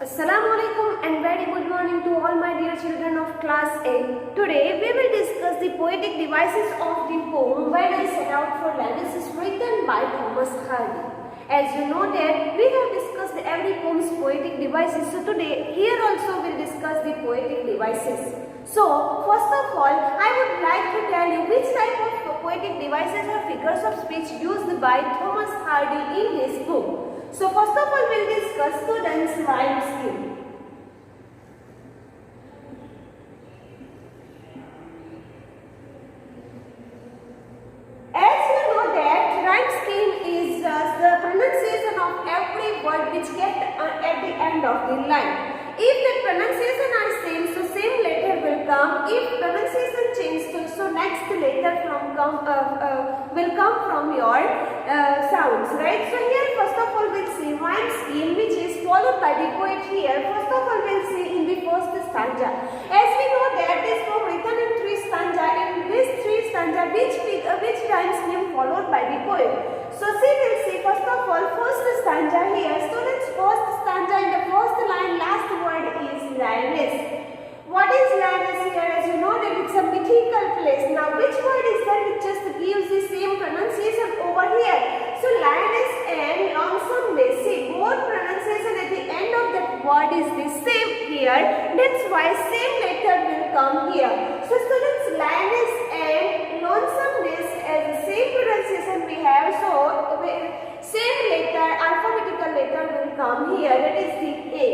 Assalamualaikum and very good morning to all my dear children of class 8. Today we will discuss the poetic devices of the poem When I Set Out for Landis written by Thomas Hardy. As you know that we have discussed every poem's poetic devices, so today here also we will discuss the poetic devices. So first of all I would like to tell you which type of poetic devices or figures of speech used by Thomas Hardy in his book. So first of all we will discuss students' rhyme scheme. As you know that rhyme scheme is the pronunciation of every word which kept at the end of the line. If the pronunciation are same, so same letter will come. If pronunciation changes, so next letter will come from your sounds, right? So here first of all we'll see rhyme scheme which is followed by the poet here. First of all we'll see in the first stanza. As we know that this poem written in 3 stanza. In this 3 stanza which rhyme scheme followed by the poet. So we'll see first of all first stanza here. Students, first stanza in the first line last word is Linus. What is Linus here? As you know that it's a mythical place. Now which word is that which just gives the same pronunciation over here? So Linus and lonesomeness. See, both pronunciation at the end of that word is the same here. That's why same letter will come here. So students, Linus and lonesomeness as the same pronunciation we have. So same letter, alphabetical letter will come here. That is the A.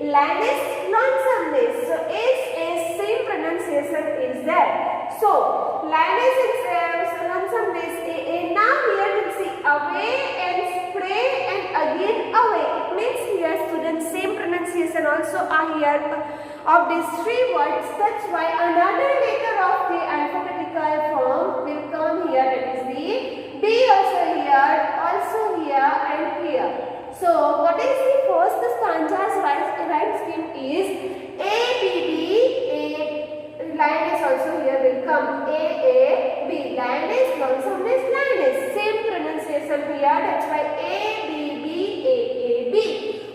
Linus, lonesomeness. So S same pronunciation is there. So Linus and lonesomeness A. Now here we see away and spray and again away. It means here students same pronunciation also are here of these 3 words. That's why another letter of the alphabetical form will come here. That is the B also here and here. So what is the first stanza's rhyme scheme is A B B A. Linus also here will come A B. Linus, lonesomeness, Linus. Same pronunciation here. That's why A B B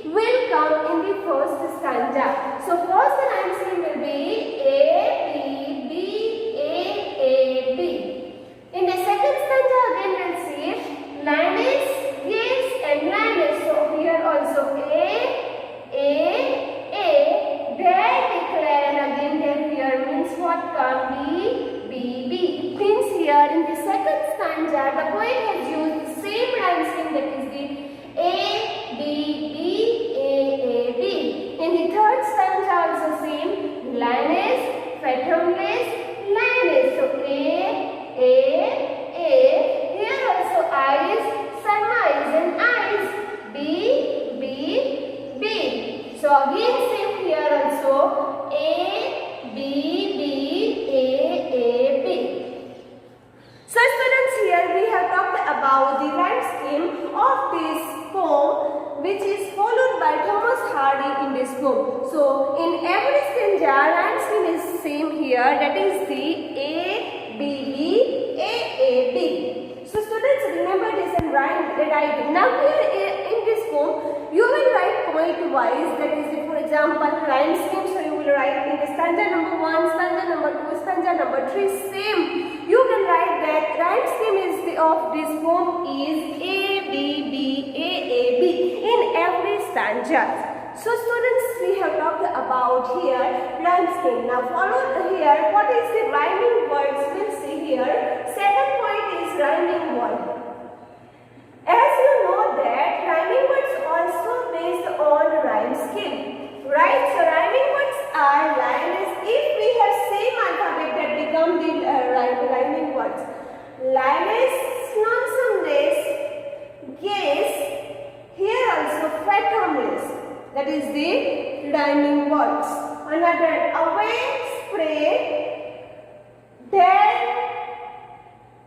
will come in the first stanza. So first rhyme scheme will be A B B. In the second stanza again we'll see Linus, yes and Linus. So here also A. Then declare and again then here means what come B. It means here in the second stanza the poet has used the same rhyme scheme, that is the A B. In the third stanza also same Linus, fathomless, Linus. So A. Here also eyes, surmise and eyes. B. So again same here also A B. So students, here we have talked about the rhyme scheme of this poem which is followed by Thomas Hardy in this poem. So in every stanza rhyme scheme is same here, that is the A B. So students, remember this and write it. Now here in this poem you will write point wise, that is the, for example rhyme scheme. So you will write in the stanza number 1, stanza number 2, stanza number 3 same. You can write that rhyme scheme is of this poem is A B in every stanza. So students, we have talked about here rhyme scheme. Now follow here what is the rhyming words. We'll see here. Second point is rhyming word. As you know that rhyming words also based on rhyme scheme, right? So rhyming words are Linus. If we have same alphabet that become the rhyming words. Linus, lonesomeness, gaze. Here also fathomless. That is the rhyming words. Another away, spray, dead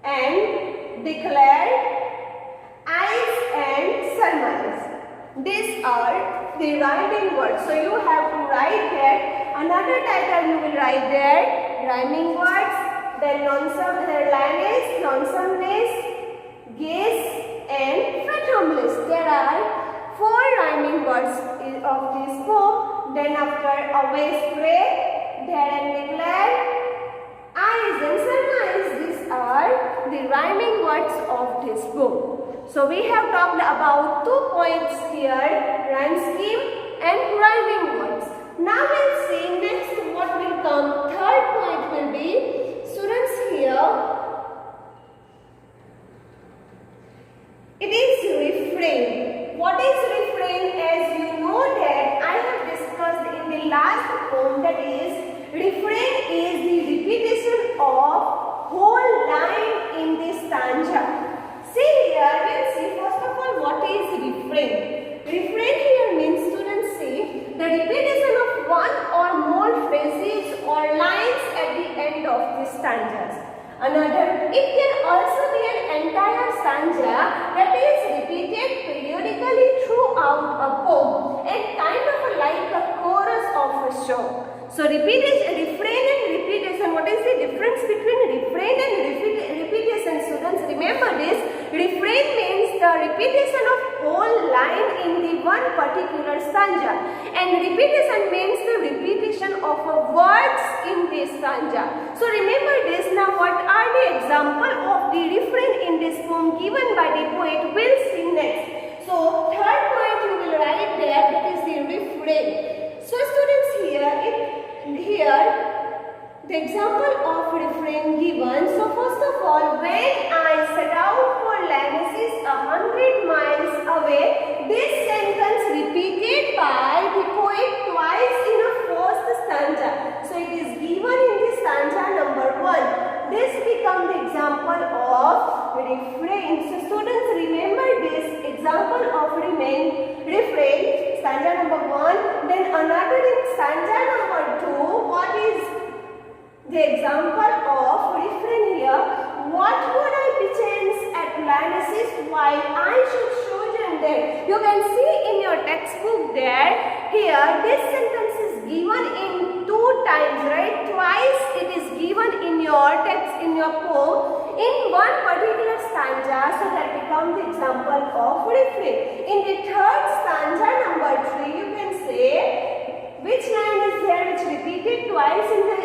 and declare, eyes and surmise. These are the rhyming words. So you have to write there. Another title you will write there. Rhyming words. Then Linus, lonesomeness, gaze and fathomless. There are 4 rhyming words of this poem. then after always pray, dead and declare, eyes and surmise. These are the rhyming words of this book. So we have talked about 2 points here, rhyme scheme and rhyming words. Now we'll see next what will come. Third point will be, students here, it is refrain. What is refrain? As you know that I have discussed in the last poem, that is, refrain is the repetition of whole line in the stanza. See here, we'll see first of all what is refrain. Refrain here means, students see, the repetition of one or more phrases or lines at the end of the stanzas. Another, it can also be an entire stanza that is repeated periodically throughout a poem and kind of like a chorus of a song. So repetition, refrain and repetition. What is the difference between refrain and repetition? Students, remember this. Refrain means the repetition of whole line in the one particular stanza, and repetition means the repetition of words in the stanza. So remember this. Now what are the example of the refrain in this poem given by the poet? We'll see next. So third point you will write there, that is the refrain. So students, here the example of refrain given. So first of all, when I set out for Lannas's 100 miles away, this sentence repeated by the poet twice in a first stanza. So it is given in the stanza number 1. This becomes the example of refrain. So students, remember this example of refrain, stanza number 1. Then another in stanza number 2. What is the example of refrain here? What would I perchance at Lannas's while I should sojourn there? You can see in your textbook there. Here this sentence is given in 2 times, right? Twice it is given in your text, in your poem, in one particular stanza. So that becomes the example of refrain. In the third stanza number 3, you can say which line is there which repeated twice in the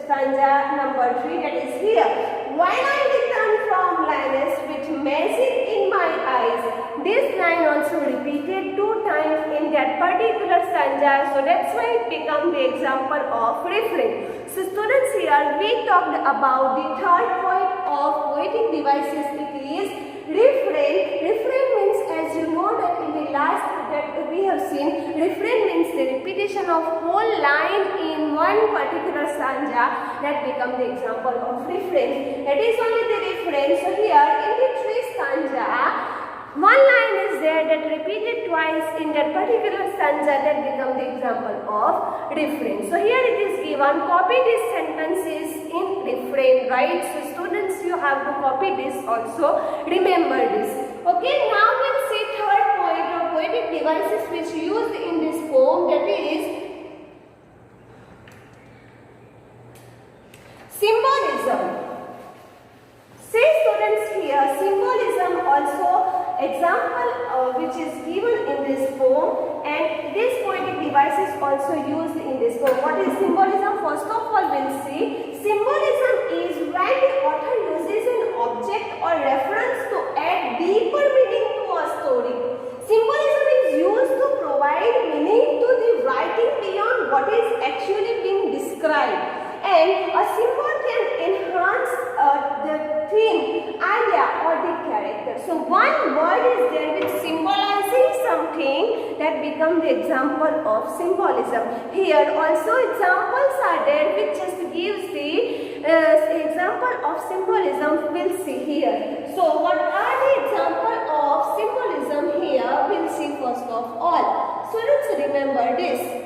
stanza number 3, that is here. While I return from Lannas with magic in my eyes. This line also repeated 2 times in that particular stanza. So that's why it becomes the example of refrain. So students, here we talked about the third point of poetic devices. It is refrain. Refrain means, as you know that in the last that we have seen, refrain means the repetition of whole line in one particular stanza. That becomes the example of refrain. That is only the refrain. So here in the 3 stanza, one line is there that repeated twice in that particular stanza. That becomes the example of refrain. So here it is given, copy these sentences in refrain, right? So students, you have to copy this also. Remember this. Okay, now we'll see third point of poetic devices which used in this poem, that is symbolism. Say students, here symbolism also example which is given in this poem, and this poetic device is also used in this poem. What is symbolism? First of all, we'll see. Symbolism is when the author uses an object or reference to add deeper meaning to a story. Symbolism is used to provide meaning to the writing beyond what is actually being described. And a symbol can enhance the theme, idea or the character. So one word is there which symbolizing something, that becomes the example of symbolism. Here also examples are there which just gives the example of symbolism. We'll see here. So what are the example of symbolism here? We'll see first of all. So let's remember this.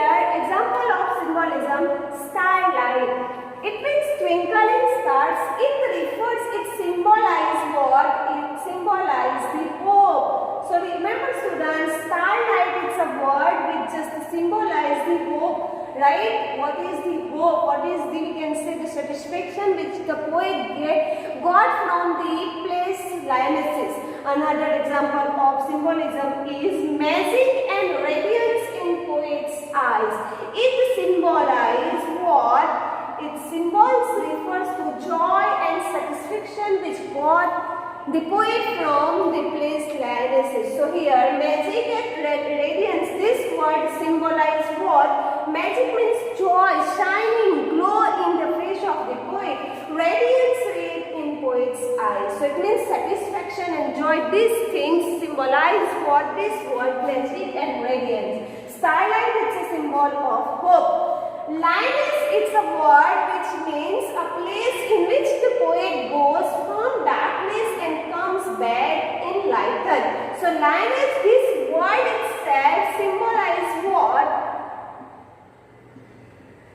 Example of symbolism, starlight. It means twinkling stars. It symbolizes what? It symbolizes the hope. So remember students, starlight is a word right? What is the hope? What is the, we can say, the satisfaction which the poet got from the place Lionesses. Another example of symbolism is magic and radiance in poet's eyes. It symbolizes what? Its symbols refers to joy and satisfaction which got the poet from the place Lionesses. So here magic and radiance, this word symbolize what? Magic means joy, shining, glow in the face of the poet. Radiance red in poet's eyes. So it means satisfaction and joy. These things symbolize what? This word magic and radiance. Starlight, it's a symbol of hope. Lioness, it's a word which means a place in which the poet goes from darkness and comes back enlightened. So lioness, this word itself symbolizes what?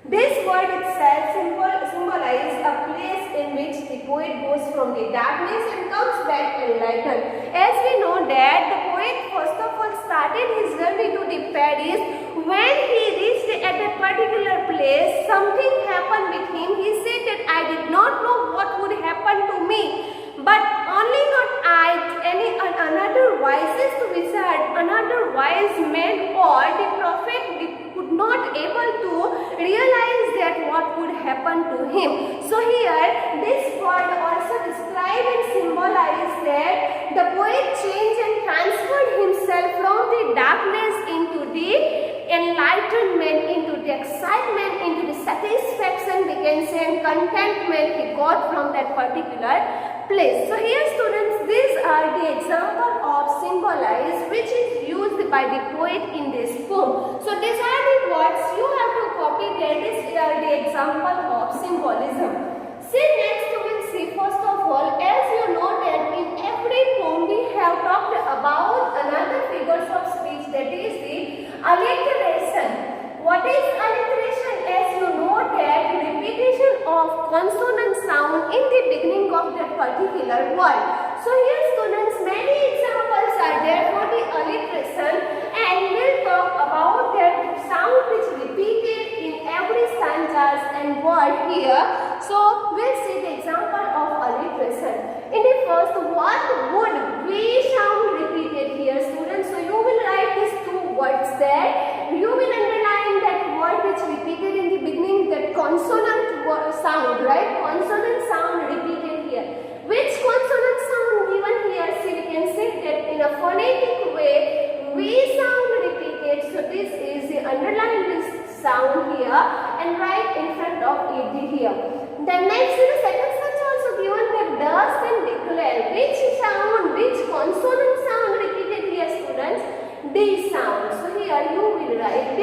This word itself symbolizes a place in which the poet goes from the darkness and comes back enlightened. As we know that the poet first of all started his journey to the Paris. When he reached at a particular place, something happened with him. He said that I did not know what would happen to me. But only not I, another wisest wizard, another wise man or the prophet could not able to realize that what would happen to him. So here this word also describe and symbolize that the poet changed and transferred himself from the darkness into the enlightenment, into the excitement, into the satisfaction, we can say, and contentment he got from that particular place. So here students, these are the example of symbolize which is used by the poet in this poem. So these are the words you have to copy there. These are the example of symbolism. See, next we will see first of all, as you know that in every poem we have talked about another figures of speech, that is the alliteration. What is alliteration? As you know that repetition of consonant sound in the beginning of that particular word. So here students, many examples are there for the alliteration, and we will talk about that sound which repeated in every stanzas and word here. So we'll see the example of alliteration. In the first, what would we sound repeated here students? So you will write these two words there. You will underline that word which repeated in the beginning, that consonant sound, right? Consonant sound repeated here. Which consonant sound given here? See, we can say that in a phonetic way, we sound repeated. So this is the underline this sound here and write in front of it here. Then next in the second such also given that dust and declare. Which sound, which consonant sound repeated here students? D sound. So here you will write D.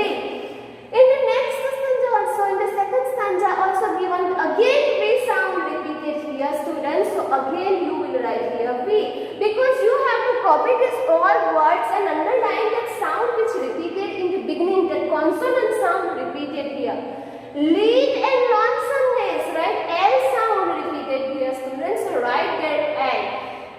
In the next stanza also, in the second stanza also given again V sound repeated here students. So again you will write here V, because you have to copy this all words and underline that sound which repeated in the beginning, that consonant sound repeated here. Lead and lonesomeness, right? L sound repeated here students. So write that L.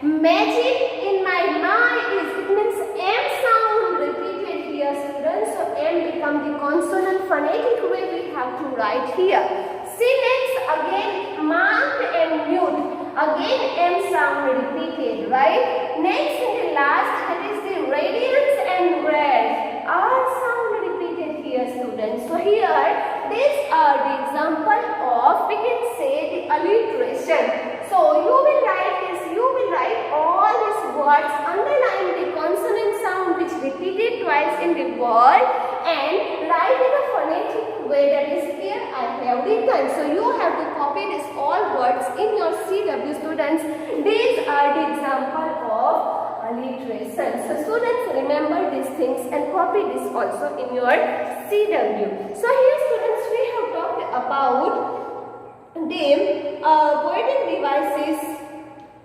Magic in my mind is, it means M sound repeated here students. So M become the consonant phonetic way we have to write here. See next again marked and mute. Again M sound repeated, right? Next in the last, that is the radiance and red. R sound repeated here students. So here these are the example of, we can say, the alliteration. So you will write this, you will write all these words, underline the consonant sound which repeated twice in the word and write in a phonetic way, that is here I have written. So you have to copy these all words in your CW students. These are the example of alliteration. So students, remember these things and copy this also in your CW. So here students, we have talked about the poetic devices.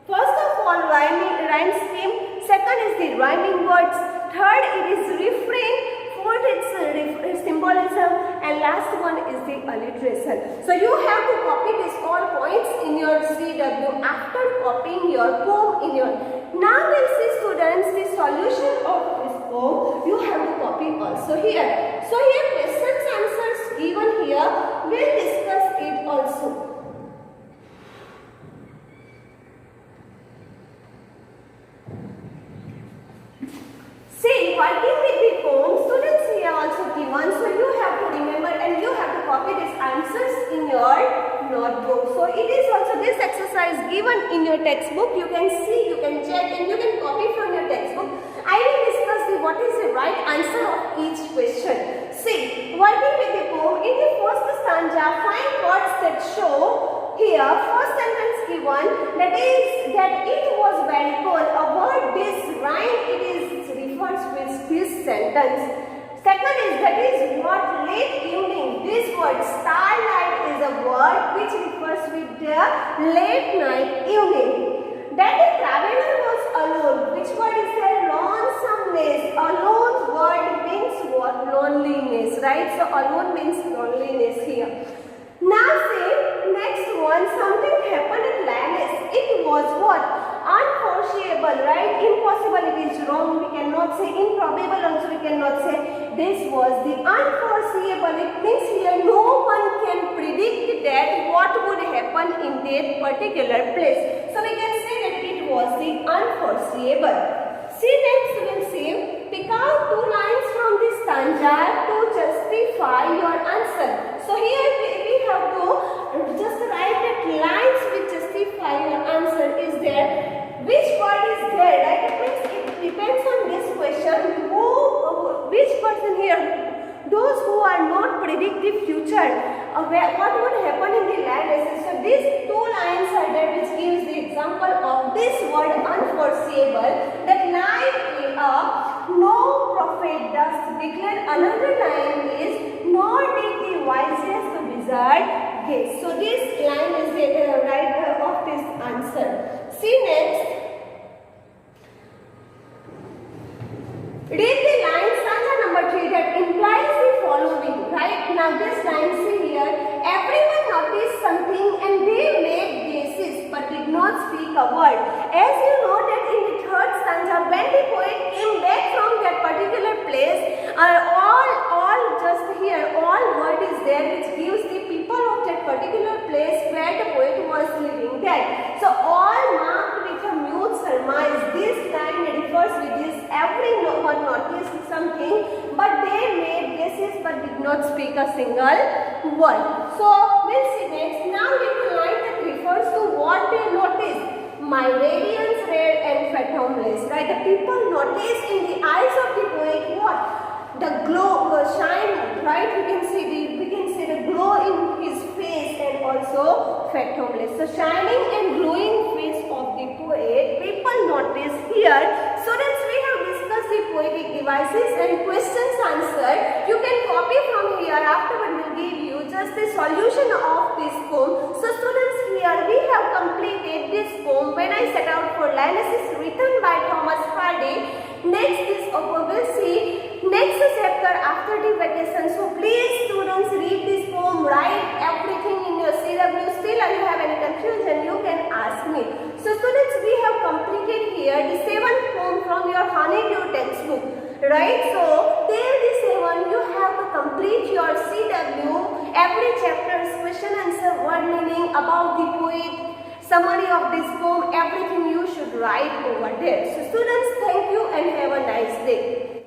First of all, rhyme scheme. Second is the rhyming words. Third, it is refrain. Fourth, it's symbolism. And last one is the alliteration. So you have to copy these all points in your CW after copying your poem in your. Now we'll see students the solution of this poem. You have to copy also here. So here questions, answers given here. We'll discuss it also. See, working with the poem, students here also given, so you have to remember and you have to copy these answers in your notebook. So it is also this exercise given in your textbook. You can see, you can check and you can copy from your textbook. I will discuss what is the right answer of each question. See, working with the poem, in the first stanza, find words that show here. First sentence given, that is that it was very cold. A word this rhyme, it is refers with this sentence. Second is that is what late evening. This word starlight is a word which refers with the late night evening. That the traveler was alone. Which word is there? Lonesomeness. Alone word means what? Loneliness, right? So alone means loneliness here. Now say next one, something happened at Lannis. It was what? Unforeseeable, right? Impossible, it is wrong. We cannot say improbable, also we cannot say. This was the unforeseeable. It means here no one can predict that what would happen in that particular place. So we can say that it was the unforeseeable. See next we will see, pick out 2 lines from this stanza to justify your answer. So here we have to just write that lines which justify your answer is there. Which word is there, right? It means it depends on this question. Which person here? Those who are not predict the future, what would happen in the land. So these 2 lines are there which gives the example of this word unforeseeable. That line up, no prophet does declare. Another line is, nor did the wisest wizard guess. So this line is the right of this answer. See next. Read the line stanza number 3 that implies the following, right? Now this line, see here, everyone noticed something and they made guesses but did not speak a word. As you know that in the 3rd stanza, when the poet came back from that particular place, all word is there which gives the people of that particular place where the poet was living there. So all marked with a mute surmise. This line refers with this, everyone noticed something but they made guesses but did not speak a single word. So we'll see next. Now in the line that refers to what they noticed. My radiance red and fathomless, right? The people noticed in the eyes of the poet what? The glow, the shine, right? We can see the glow in his face and also fathomless. So shining and glowing face of the poet, people notice here. Students, we have discussed the poetic devices and questions answered. You can copy from here. Afterward, we'll give you just the solution of this poem. So students, here we have completed this poem When I Set Out for Lannis, written by Thomas Hardy. Next is we'll see next chapter after the vacation. So please students, read this poem, write everything in your CW. Still if you have any confusion, you can ask me. So students, we have completed here the 7th poem from your Honeydew textbook, right? So till the 7 you have to complete your CW, every chapter's question answer, word meaning, about the poet, summary of this poem, everything you should write over there. So students, thank you and have a nice day.